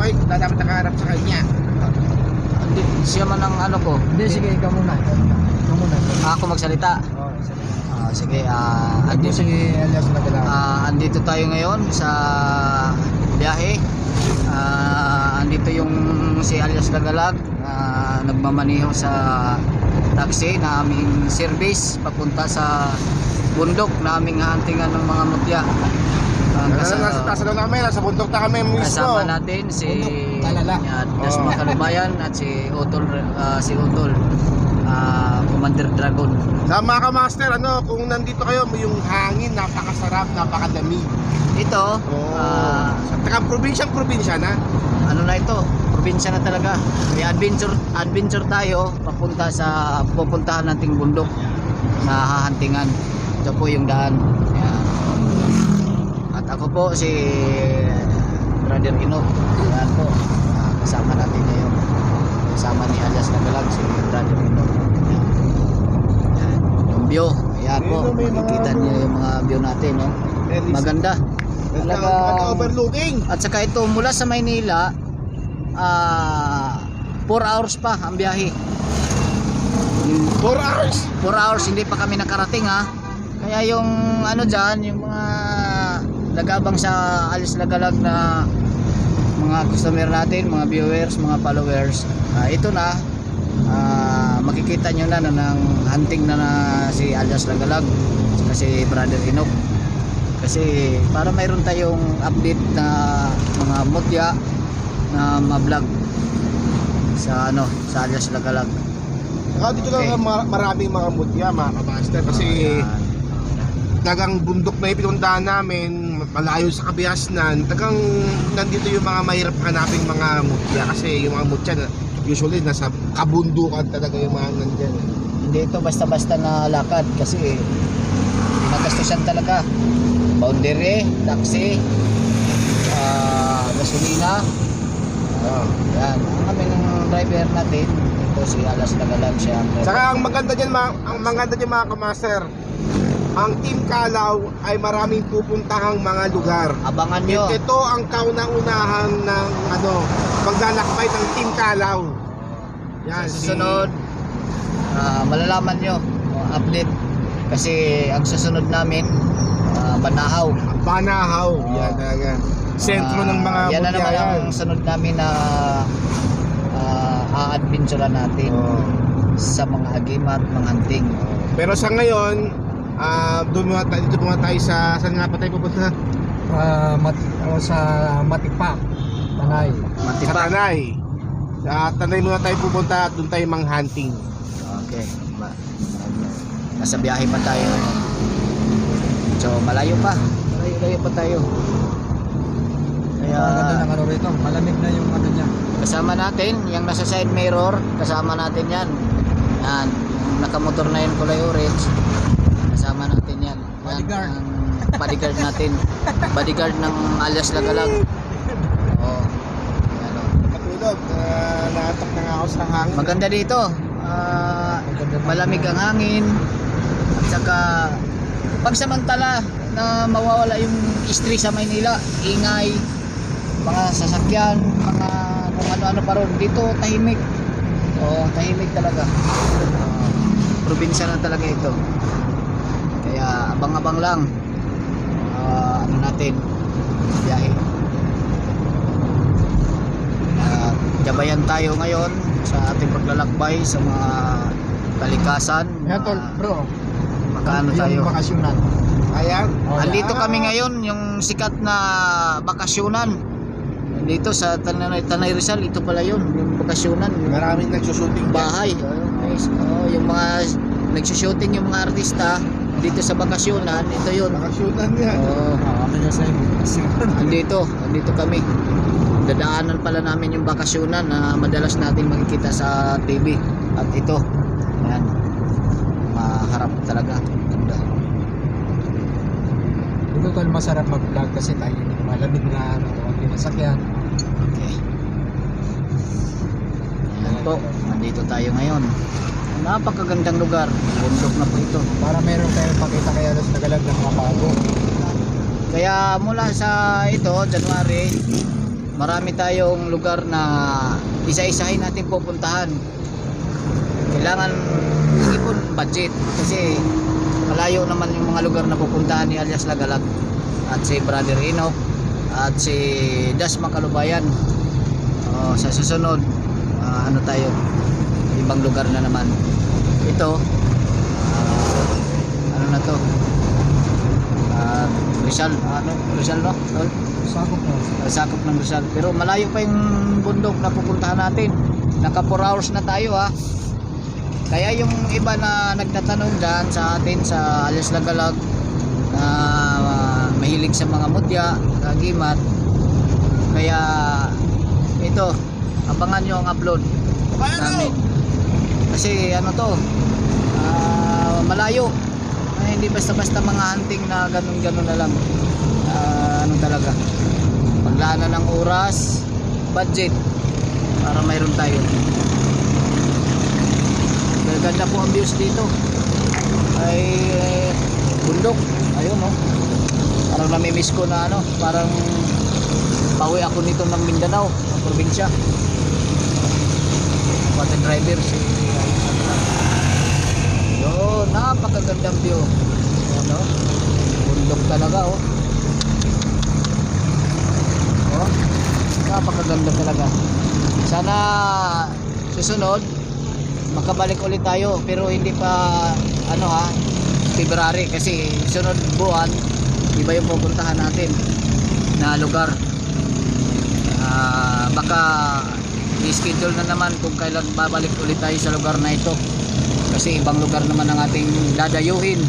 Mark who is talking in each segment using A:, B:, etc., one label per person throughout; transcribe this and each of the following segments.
A: ay dapat nakaharap sa kanya.
B: Hindi, siya man ang ano ko.
C: Hindi, sige, ikaw muna. Ikaw muna.
B: Ako magsalita.
C: Oo, sige.
B: Sige,
C: Andito
B: andito,
C: sige, alias na gala.
B: andito tayo ngayon sa biyahe. Andito yung si alias Lagalag, nagmamaniho sa taxi na aming service papunta sa bundok na aming hahantingan ng mga mutya.
A: Nasa doon kami, nasa bundok na kami mismo.
B: Kasama natin si
C: Talala.
B: Dasma Kalubayan at si Utol, Commander Dragon.
A: Tama ka, Master, ano, kung nandito kayo, yung hangin, napakasarap, napakadami.
B: Ito,
A: Takang probinsyang-probinsya na.
B: ano na ito, probinsya na talaga. May adventure tayo papunta sa pupuntahan nating bundok na hahantingan. Ito po yung daan. Ayan. At ako po si Brother Ino. Ayan po, kasama natin ngayon. Kasama ni alias Lagalag si Brother Ino. Ayan. Yung view, ayan po, makikita niyo yung mga view natin, no? Maganda. Talagang
A: overlooking.
B: at saka ito mula sa Maynila 4 hours pa ang biyahe.
A: 4 hours.
B: 4 hours hindi pa kami nakarating ha. Kaya yung ano dyan, yung mga nag-abang sa alias Lagalag na mga customer natin, mga viewers, mga followers, ito na makikita nyo na ng hunting na si alias Lagalag at si Brother Enoch. Kasi para mayroon tayong update na mga mutya na ma-vlog sa ano, sa alias Lagalag.
A: Dito lang maraming mga mutya, mga Master, kasi tagang bundok na ipinuntahan namin, malayo sa Kabiasnan. Tagang nandito yung mga mahirap hanapin mga mutya, kasi yung mga mutya usually nasa kabundukan talaga yung mga nandyan.
B: Hindi ito basta-basta na lakad kasi pinagastusan talaga. Boundary, taxi, gasolina. Yan, ang aming driver natin ito si alias Lagalag siya.
A: Saka ang maganda dyan mga Kamaster, ang Team Kalaw ay maraming pupuntahang mga lugar.
B: Abangan nyo.
A: Ito ang kaunang-unahan ng paglalakbay ng Team Kalaw. Yan,
B: Sa susunod malalaman nyo update kasi ang susunod namin Banahaw.
A: Banahaw. Yan talaga. Sentro ng mga
B: yan na naman
A: mutya.
B: ang sunod namin na a-adventure natin sa mga agimat, mga hunting.
A: Pero sa ngayon, dito muna tayo sa saan nga pa tayo pupunta?
C: Sa Matipak, Tanay.
A: Sa Tanay. Sa Tanay muna tayo pupunta at doon tayo mang-hunting.
B: Okay. Nasa biyahe pa tayo. So malayo pa. Malayo pa tayo. Kaya
C: Maganda ng ano rito, malamig na yung ano niya.
B: kasama natin yung nasa side mirror, kasama natin yan. Yan, yung nakamotor na yun kulay orange. Kasama natin yan.
C: Bodyguard.
B: Yan, ang bodyguard natin. Bodyguard ng alias Lagalag. Oo. Yan, oh.
A: Katulog, naatak na nga ako sa hangin.
B: Maganda dito. Malamig ang hangin. At saka pagsamantala na mawawala yung stress sa Maynila, ingay, mga sasakyan, mga kung ano-ano pa ron. Dito tahimik. Oo, tahimik talaga. Probinsya na talaga ito. Kaya abang-abang lang. Ano natin, biyahe. Gabayan tayo ngayon sa ating paglalakbay sa mga kalikasan.
C: Yan tol, bro.
B: Makaano tayo.
C: Yung bakasyonan.
A: Ayan.
B: Andito kami ngayon, yung sikat na bakasyonan. Dito sa Tanay Rizal, ito pala yun, yung bakasyonan. Yung
A: Maraming nagsushooting
B: bahay. Yung mga nagsushooting yung mga artista dito sa bakasyonan, ito yun.
A: Bakasyonan nga.
C: Kami na sa
B: Andito kami. Dadaanan pala namin yung bakasyonan na madalas natin makikita sa TV. At ito, ayan, maharap talaga. Ganda.
C: Ito tol, masarap mag-vlog kasi tayo malamig na konti na sakyan.
B: Okay. Ayan po, nandito tayo ngayon. Napakagandang lugar. Bundok na po ito.
C: Para meron tayong pakita kaya alas Lagalag ng mga bago.
B: Kaya mula sa ito, January, marami tayong lugar na isa-isahin natin pupuntahan. Kailangan ipon budget kasi malayo naman yung mga lugar na pupuntahan ni alias Lagalag at si Brother Enoch at si Das Makalubayan. Sa susunod ano tayo, ibang lugar na naman. Ito ano na to, Rizal, Rizal no?
C: Sakop na.
B: Sakop ng Rizal, pero malayo pa yung bundok na pupuntahan natin. Naka 4 hours na tayo ha. Kaya yung iba na nagtatanong dyan sa atin sa alias Lagalag na mahilig sa mga mutya, kagimat, kaya ito, abangan nyo ang upload namin. Kasi ano to, malayo. Hindi basta-basta mga hunting na ganun-ganun na lang. Ano talaga, paglaanan ng oras, budget para mayroon tayo. Ganda po ang views dito ay bundok. Ayun no, parang namimiss ko na ano, parang pauwi ako nito ng Mindanao, ng probinsya. Water driver si yun, napakagandang view. Ano, bundok talaga oh. Oh, napakaganda talaga. Sana susunod makabalik ulit tayo, pero hindi pa ano ha, February, kasi sunod buwan iba yung pupuntahan natin na lugar. Baka i-schedule na naman kung kailan babalik ulit tayo sa lugar na ito, kasi ibang lugar naman ang ating dadayuhin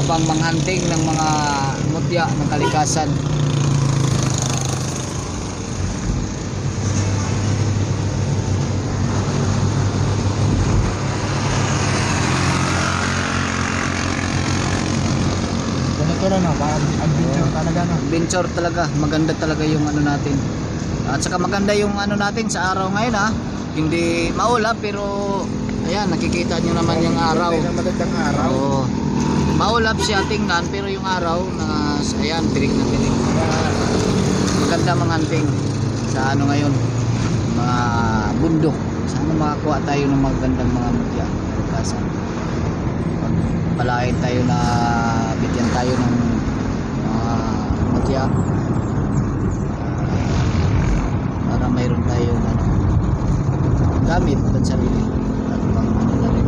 B: upang manghunting ng mga mutya ng kalikasan.
C: Ganito na, adventure talaga na.
B: Adventure talaga, maganda talaga yung ano natin. At saka maganda yung ano natin sa araw ngayon ha. Hindi maulap pero ayan, nakikita nyo naman yung araw.
A: Magandang araw.
B: Oo. Maulap siya tingnan pero yung araw na ayan, tirik na tirik. Maganda manghunting sa ano ngayon, mga bundok. Sana makakuha tayo ng magandang mga mutya. Kalikasan. Palain tayo na bigyan tayo ng mutya para mayroon tayong ano, gamit at sarili at pang ano na rin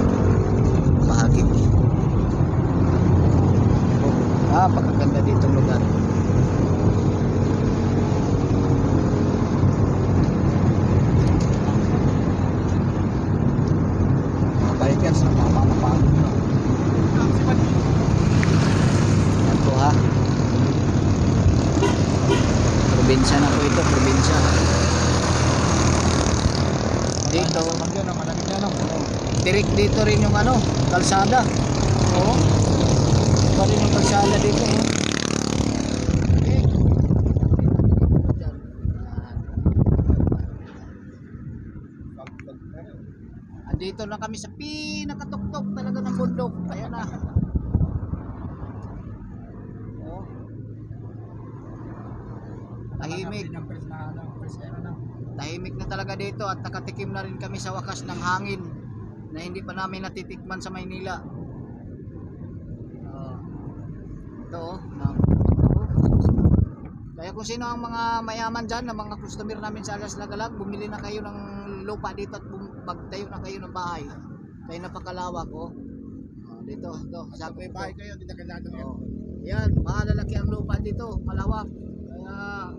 B: bahagi. Napakaganda dito lugar.
C: Mga bikers na mamamapagod na.
B: Yan po ha, probinsya na po ito, probinsya dito.
C: Yun ang malamig na lang.
B: Tirik dito rin yung ano, kalsada. Oo, iba rin yung kalsada dito eh. Andito na kami sa pinakatuktok talaga ng bundok. Ayan na. Oh. Tahimik. Tahimik na talaga dito at nakatikim na rin kami sa wakas ng hangin na hindi pa namin natitikman sa Maynila. Ito oh. Kaya kung sino ang mga mayaman dyan, ang mga customer namin sa alias Lagalag, bumili na kayo ng lupa dito at magtayo na kayo ng bahay. Kaya napakalawak oh. Dito, ito.
A: Sa may bahay kayo, hindi na kailangan ng
B: Oh. Yan, malalaki ang lupa dito, malawak. Kaya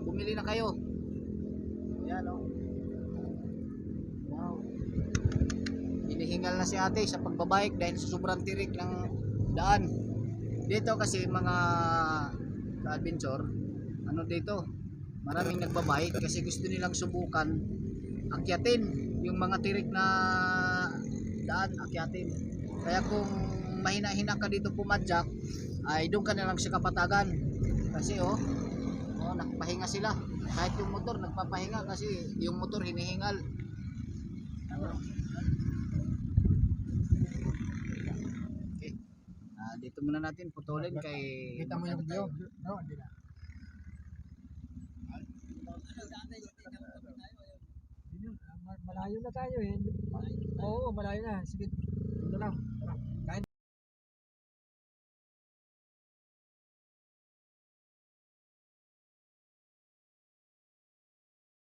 B: bumili na kayo. Yan oh. Wow. Hinihingal na si ate sa pagbabike dahil sa sobrang tirik ng daan. Dito kasi mga ka-adventure, ano dito, maraming nagbabike kasi gusto nilang subukan akyatin yung mga tirik na daan, akyatin. Kaya kung mahina-hina ka dito pumadyak, ay doon ka na lang sa kapatagan. Kasi oh, nagpahinga sila. Kahit yung motor nagpapahinga kasi yung motor hinihingal. Okay. Dito muna natin putulin kay
C: Kita mo yung view? No, hindi na. malayo na tayo eh. Oo, malayo na. Sige, ito lang. Tara. Kain.